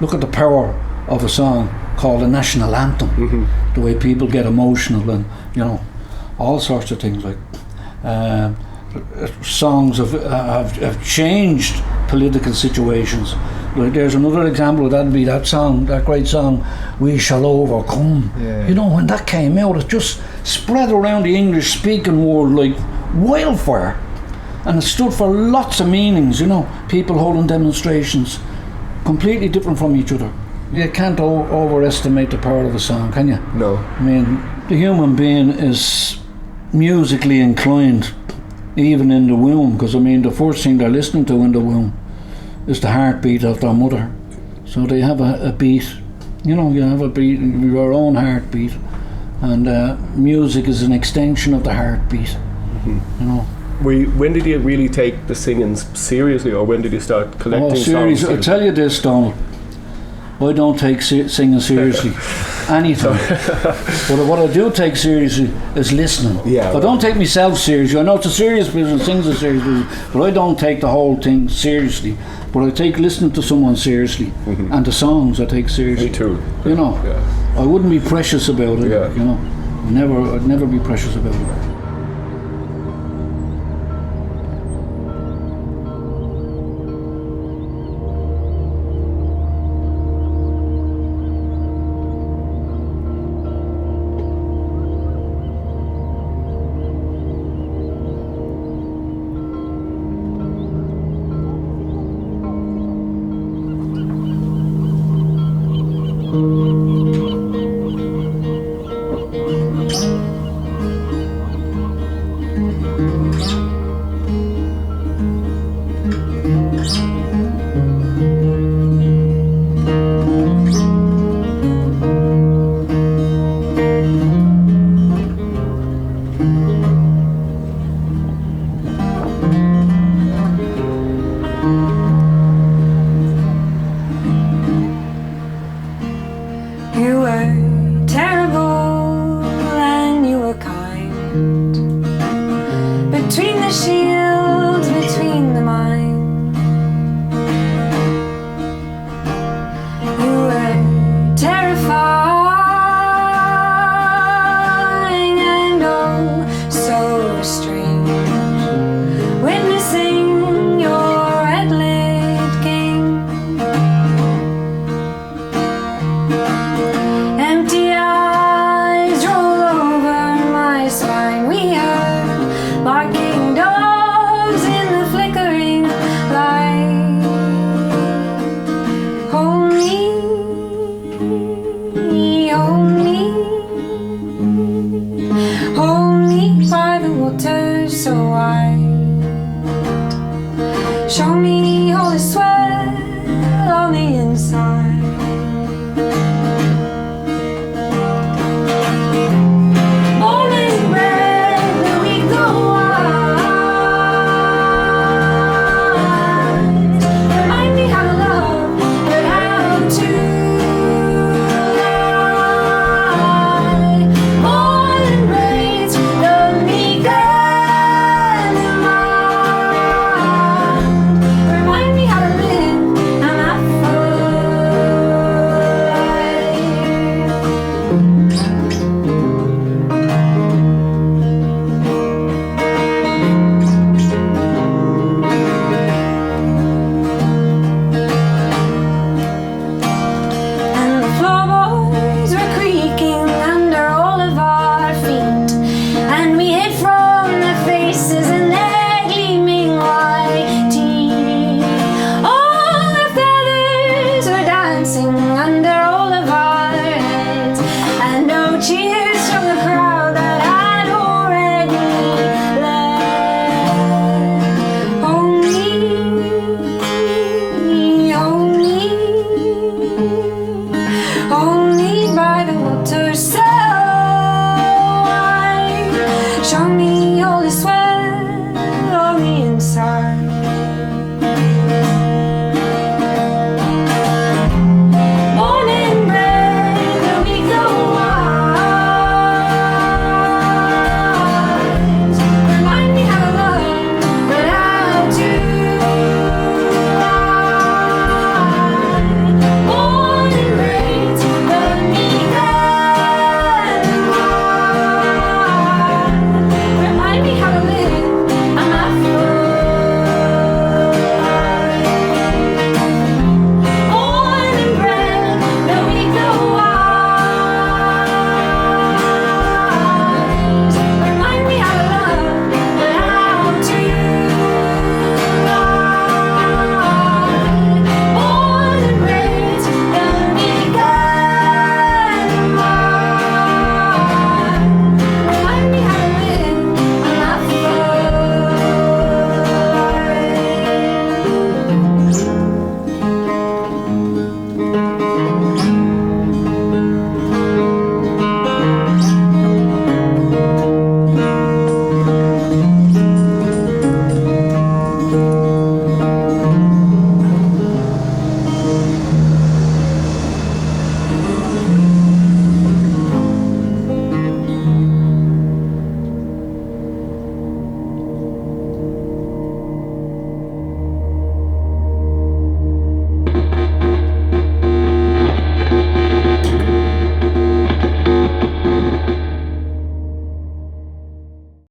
look at the power of a song called a national anthem. The way people get emotional, and all sorts of things like. Songs have changed political situations. Like there's another example, that'd be that song, that great song, "We Shall Overcome." Yeah. When that came out, it just spread around the English-speaking world like wildfire, and it stood for lots of meanings. People holding demonstrations, completely different from each other. You can't overestimate the power of a song, can you? No. I mean, the human being is musically inclined, even in the womb, because the first thing they're listening to in the womb is the heartbeat of their mother. So they have a beat. You have a beat, your own heartbeat, and music is an extension of the heartbeat. When did you really take the singing seriously, or when did you start collecting songs? I'll tell you this, Donal. I don't take singing seriously anytime. But what I do take seriously is listening. I don't take myself seriously. I know it's a serious business, singing's a serious business, but I don't take the whole thing seriously. But I take listening to someone seriously, and the songs I take seriously. Me too. I wouldn't be precious about it. Yeah. I'd never be precious about it. Show me all the sweat on the inside.